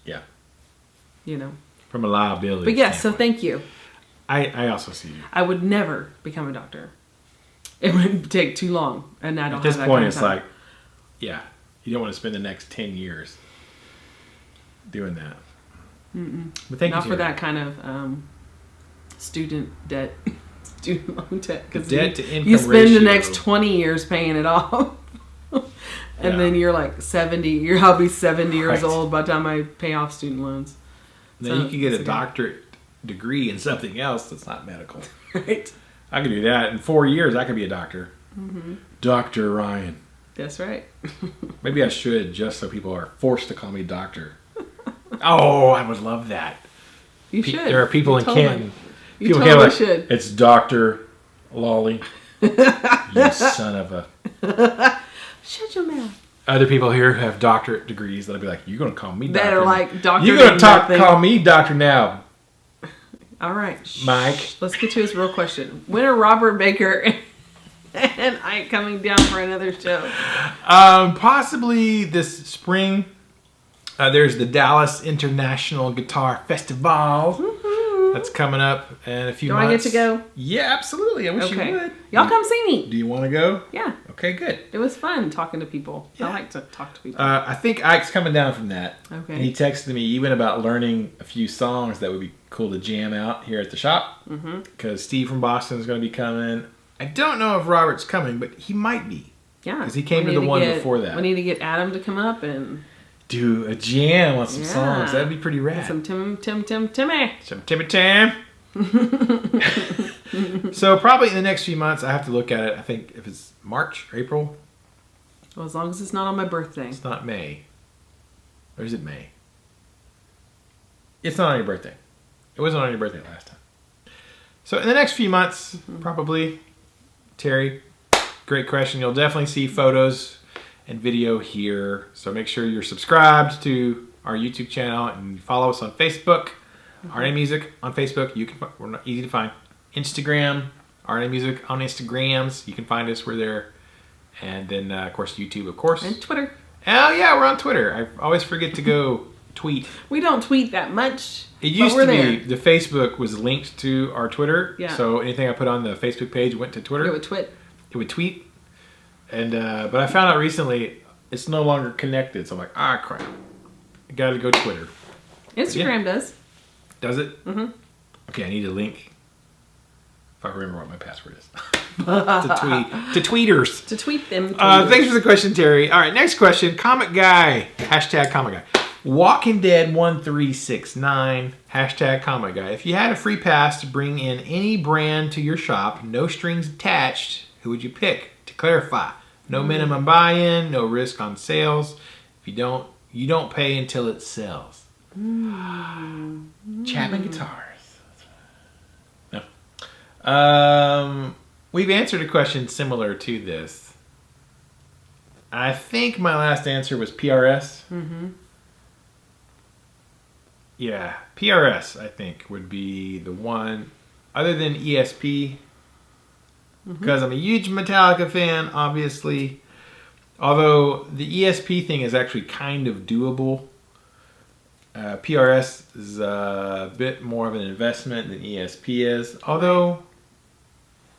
Yeah. From a liability But yes, standpoint. so thank you. I also see you. I would never become a doctor. It would take too long, and I don't At this have that point, kind of it's time. like, yeah, you don't want to spend the next 10 years doing that. But thank Not you for that kind of student debt, student loan debt. Because debt to income you spend ratio. the next 20 years paying it off. And then you're like 70. I'll be 70 years Right. old by the time I pay off student loans. And then you can get a doctorate degree in something else that's not medical. Right. I could do that. In 4 years, I could be a doctor. Mm-hmm. Dr. Ryan. That's right. Maybe I should, just so people are forced to call me doctor. Oh, I would love that. You should. There are people in Canton. You People totally like, should. It's Dr. Lolly. You son of a... Shut your mouth. Other people here have doctorate degrees that'll be like, you're going to call me doctor. That are like doctor. You're going to call me doctor now. All right. Mike. Let's get to his real question. When are Robert Baker and Ike coming down for another show? Possibly this spring. There's the Dallas International Guitar Festival. That's coming up in a few months. Do I get to go? Yeah, absolutely. I wish you would. Y'all come see me. Do you want to go? Yeah. Okay, good. It was fun talking to people. Yeah. I like to talk to people. I think Ike's coming down from that. Okay. And he texted me even about learning a few songs that would be cool to jam out here at the shop. Because Steve from Boston is going to be coming. I don't know if Robert's coming, but he might be. Yeah. Because he came to the one before that. We need to get Adam to come up and do a jam on some songs. That'd be pretty rad. Some Timmy. Some Timmy Tam. So probably in the next few months, I have to look at it. I think if it's March or April. Well, as long as it's not on my birthday. It's not May. Or is it May? It's not on your birthday. It wasn't on your birthday last time. So in the next few months, probably, Terry, great question. You'll definitely see photos and video here. So make sure you're subscribed to our YouTube channel and follow us on Facebook. RNA Music on Facebook. We're not easy to find. Instagram, RNA Music on Instagrams. You can find us. We're there. And then, of course, YouTube, of course. And Twitter. Oh, yeah, we're on Twitter. I always forget to go tweet. We don't tweet that much. It used to there. be the Facebook was linked to our Twitter. Yeah. So anything I put on the Facebook page went to Twitter. It would twit. It would tweet. And but I found out recently it's no longer connected. So I'm like, crap. I got to go Twitter. Instagram does. Does it? Mm-hmm. Okay, I need a link. If I remember what my password is. to tweeters. To tweet them. Thanks for the question, Terry. All right, next question. Comic Guy. Hashtag Comic Guy. Walking Dead 1369. Hashtag Comic Guy. If you had a free pass to bring in any brand to your shop, no strings attached, who would you pick? To clarify, no minimum buy-in, no risk on sales. If you don't pay until it sells. Chapman Guitars. No. We've answered a question similar to this. I think my last answer was PRS. Yeah, PRS I think would be the one, other than ESP, because I'm a huge Metallica fan, obviously. Although the ESP thing is actually kind of doable. PRS is a bit more of an investment than ESP is, although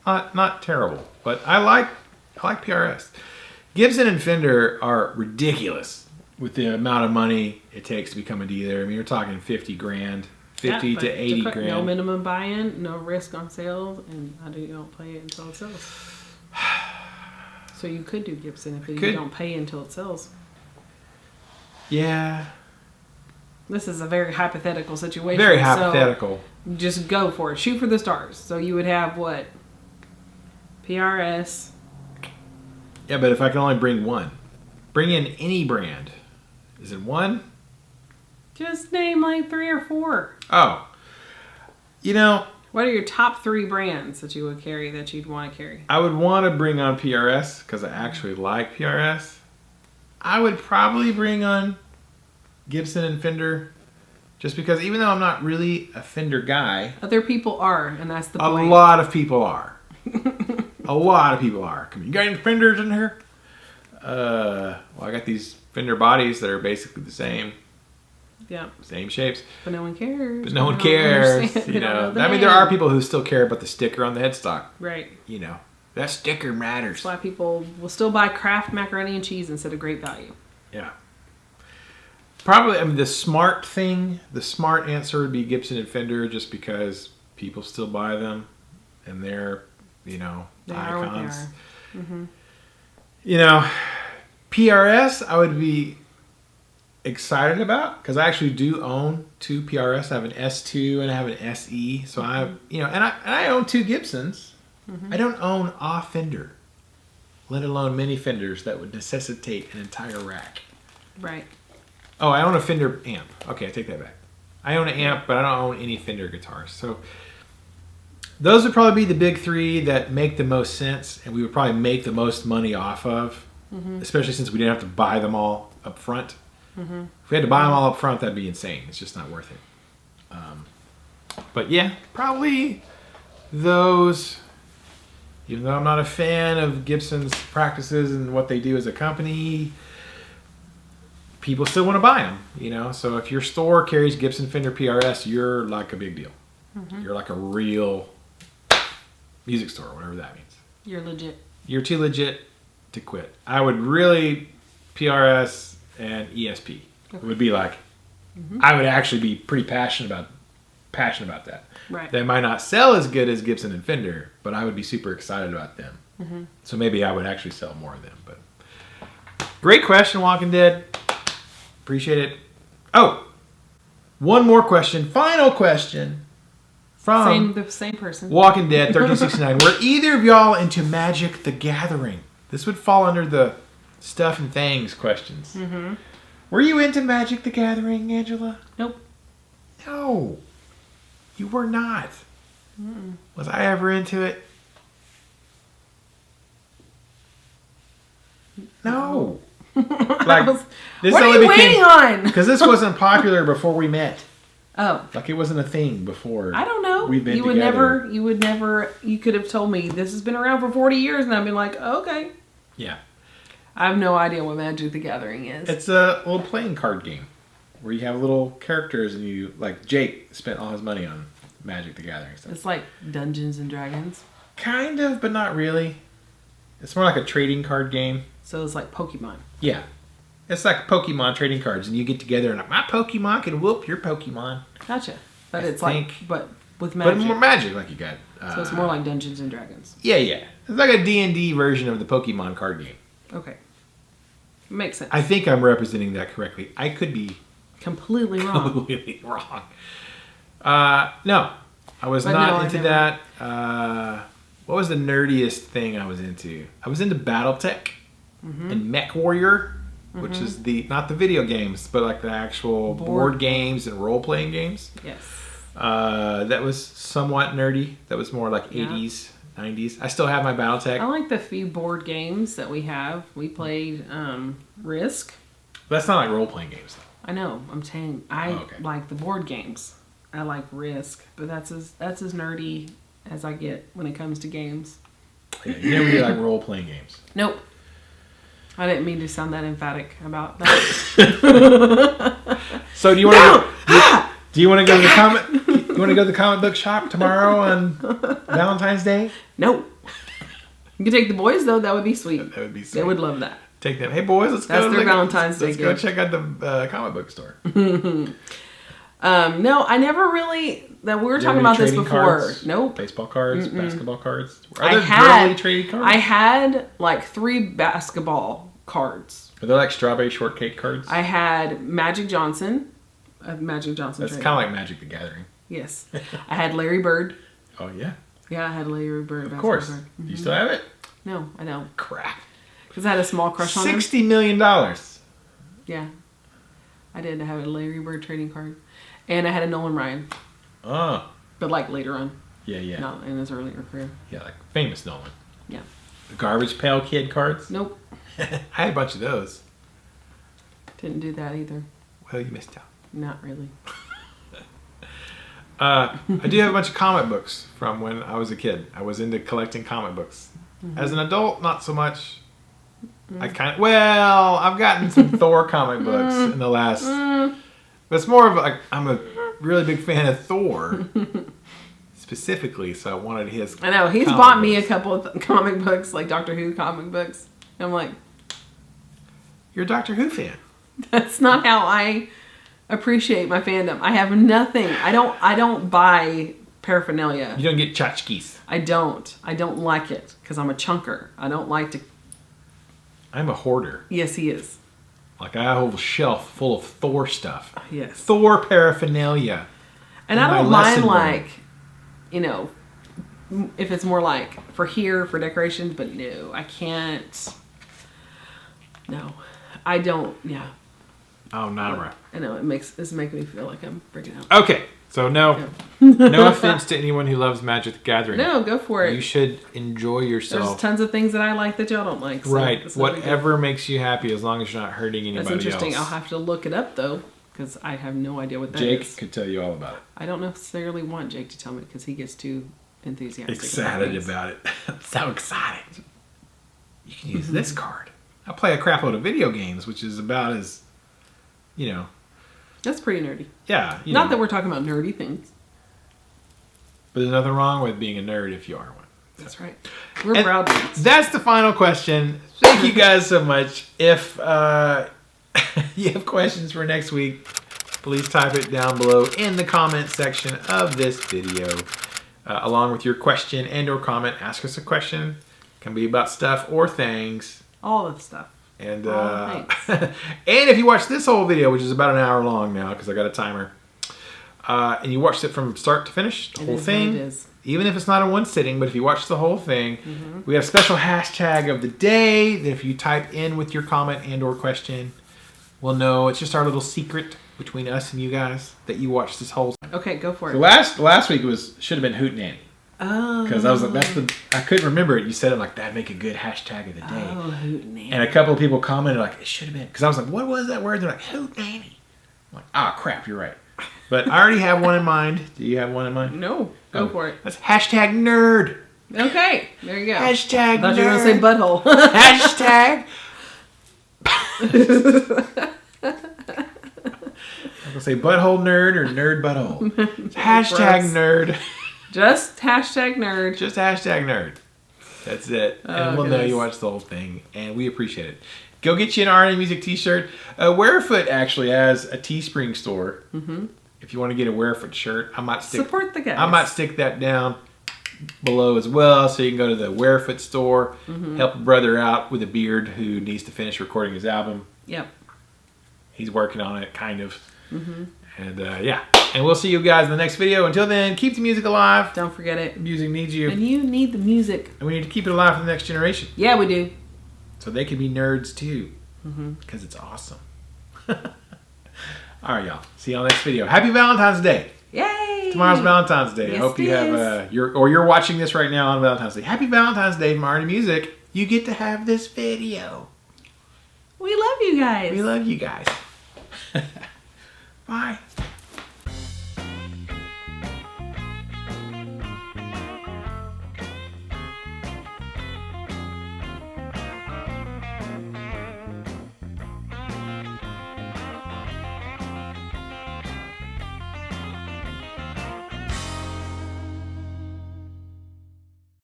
not terrible. But I like PRS. Gibson and Fender are ridiculous with the amount of money it takes to become a dealer. I mean, you're talking 50 grand, 50 to 80 grand. No minimum buy-in, no risk on sales, and you don't pay it until it sells. So you could do Gibson if you don't pay until it sells. Yeah. This is a very hypothetical situation. Very hypothetical. So just go for it. Shoot for the stars. So you would have what? PRS. Yeah, but if I can only bring one. Bring in any brand. Is it one? Just name like 3 or 4. Oh. You know, what are your top 3 brands that you would carry that you'd want to carry? I would want to bring on PRS because I actually like PRS. I would probably bring on Gibson and Fender just because even though I'm not really a Fender guy. Other people are, and that's the point. A lot of people are. A lot of people are. Come on, you got any Fenders in here? Well, I got these Fender bodies that are basically the same. Yeah. Same shapes. But no one cares. But no one cares. You know. I mean, there are people who still care about the sticker on the headstock. Right. You know, that sticker matters. That's why people will still buy Kraft macaroni and cheese instead of Great Value. Yeah. Probably, I mean, the smart answer would be Gibson and Fender just because people still buy them and they're, you know, they icons. are what they are. Mm-hmm. You know, PRS I would be excited about because I actually do own 2 PRS. I have an S2 and I have an SE. So I have, you know, and I own 2 Gibsons. Mm-hmm. I don't own a Fender, let alone many Fenders that would necessitate an entire rack. Right. Oh, I own a Fender amp. Okay, I take that back. I own an amp, but I don't own any Fender guitars. So those would probably be the big 3 that make the most sense and we would probably make the most money off of, especially since we didn't have to buy them all up front. Mm-hmm. If we had to buy them all up front, that'd be insane. It's just not worth it. But yeah, probably those. Even though I'm not a fan of Gibson's practices and what they do as a company, people still want to buy them, you know. So if your store carries Gibson, Fender, PRS, you're like a big deal. Mm-hmm. You're like a real music store, whatever that means. You're legit. You're too legit to quit. I would really PRS and ESP. Okay. It would be like I would actually be pretty passionate about that. Right. They might not sell as good as Gibson and Fender, but I would be super excited about them. Mm-hmm. So maybe I would actually sell more of them. But great question, Walking Dead. Appreciate it. Oh, one more question. Final question from the same person. Walking Dead 1369. Were either of y'all into Magic the Gathering? This would fall under the stuff and things questions. Mm-hmm. Were you into Magic the Gathering, Angela? Nope. No. You were not. Mm-mm. Was I ever into it? No. Like, what are you waiting on? Because this wasn't popular before we met. Oh. Like it wasn't a thing before. I don't know. We've been you would never, you could have told me this has been around for 40 years and I've been like, oh, okay. Yeah. I have no idea what Magic the Gathering is. It's a little playing card game where you have little characters and you, like Jake spent all his money on Magic the Gathering stuff. It's like Dungeons and Dragons. Kind of, but not really. It's more like a trading card game. So it's like Pokemon. Yeah. It's like Pokemon trading cards and you get together and my Pokemon can whoop your Pokemon. Gotcha. But but with magic. But more magic like you got. So it's more like Dungeons and Dragons. Yeah. It's like a D&D version of the Pokemon card game. Okay. Makes sense. I think I'm representing that correctly. I could be completely wrong. Completely wrong. No. I was not into that. What was the nerdiest thing I was into? I was into Battletech and Mech Warrior, which is not the video games, but like the actual board games and role-playing games. Yes. That was somewhat nerdy. That was more like 80s, 90s. I still have my Battletech. I like the few board games that we have. We played Risk. That's not like role-playing games, though. I know. I'm saying like the board games. I like Risk, but that's as nerdy as I get when it comes to games. Yeah, you never really like role-playing games. Nope. I didn't mean to sound that emphatic about that. So do you want to do you want to go to the comic? You want to go to the comic book shop tomorrow on Valentine's Day? Nope. You can take the boys though. That would be sweet. That would be sweet. They would love that. Take them. Hey boys, let's go. That's their Valentine's Day gift. Let's go check out the comic book store. No, I never really. That we were talking about this before. Cards? Nope. Baseball cards, basketball cards. Are there girly trading cards? I had like 3 basketball cards. Are they like strawberry shortcake cards? I had Magic Johnson, a Magic Johnson That's trading kind card. of like Magic the Gathering. Yes. I had Larry Bird. Oh, yeah. Yeah, I had Larry Bird. Of course. Card. Do you still have it? No, I don't. Crap. Because I had a small crush on him. $60 million. Yeah. I did. I have a Larry Bird trading card. And I had a Nolan Ryan. Oh. But like later on. Yeah, yeah. Not in his earlier career. Yeah, like famous Nolan. Yeah. The Garbage Pail Kid cards? Nope. I had a bunch of those. Didn't do that either. Well, you missed out. Not really. I do have a bunch of comic books from when I was a kid. I was into collecting comic books. As an adult, not so much. I've gotten some Thor comic books in the last... But it's more of like, I'm a really big fan of Thor. Specifically, so I wanted his... I know. He's bought me a couple of comic books, like Doctor Who comic books. I'm like... You're a Doctor Who fan. That's not how I appreciate my fandom. I have nothing. I don't buy paraphernalia. You don't get tchotchkes. I don't like it because I'm a chunker. I don't like to. I'm a hoarder. Yes, he is. Like I have a whole shelf full of Thor stuff. Yes. Thor paraphernalia. And I don't mind like, if it's more like for decorations, but no, I can't. No, I don't. Yeah. Oh, not right. I know it's making me feel like I'm freaking out. Okay, so no offense to anyone who loves Magic the Gathering. No, go for it. You should enjoy yourself. There's tons of things that I like that y'all don't like. So right, whatever makes you happy, as long as you're not hurting anybody else. That's interesting. I'll have to look it up though, because I have no idea what that is. Jake could tell you all about it. I don't necessarily want Jake to tell me because he gets too enthusiastic. Excited about it. I'm so excited. You can use this card. I play a crap load of video games, which is about as, That's pretty nerdy. Yeah. Not that we're talking about nerdy things. But there's nothing wrong with being a nerd if you are one. That's right. We're proud nerds. That's the final question. Thank you guys so much. If you have questions for next week, please type it down below in the comment section of this video. Along with your question and or comment, ask us a question. It can be about stuff or things. All of stuff. And and if you watch this whole video, which is about an hour long now because I got a timer, and you watched it from start to finish, the whole thing, even if it's not in one sitting, but if you watch the whole thing, we have a special hashtag of the day that if you type in with your comment and or question, we'll know. It's just our little secret between us and you guys that you watched this whole thing. Okay, go for it. So last week should have been Hootenanny. Oh. Because I was like, I couldn't remember it. You said it like, that'd make a good hashtag of the day. Oh, Hootenanny. And a couple of people commented like, it should have been. Because I was like, what was that word? They're like, Hootenanny. I'm like, crap, you're right. But I already have one in mind. Do you have one in mind? No, go for it. That's hashtag nerd. Okay, there you go. Hashtag I thought nerd. you were going to say butthole. Hashtag. I'm going to say butthole nerd or nerd butthole. Hashtag nerd. Just hashtag nerd. Just hashtag nerd. That's it. And we'll know you watched the whole thing. And we appreciate it. Go get you an R&A Music t-shirt. WEREFOOT actually has a Teespring store. If you want to get a WEREFOOT shirt, support the guys. I might stick that down below as well. So you can go to the WEREFOOT store. Help a brother out with a beard who needs to finish recording his album. Yep. He's working on it, kind of. And yeah. And we'll see you guys in the next video. Until then, keep the music alive. Don't forget it. The music needs you. And you need the music. And we need to keep it alive for the next generation. Yeah, we do. So they can be nerds too. Because it's awesome. All right, y'all. See you on the next video. Happy Valentine's Day. Yay! Tomorrow's Valentine's Day. Yes, I hope you have you're watching this right now on Valentine's Day. Happy Valentine's Day from R&A Music. You get to have this video. We love you guys. We love you guys. Bye.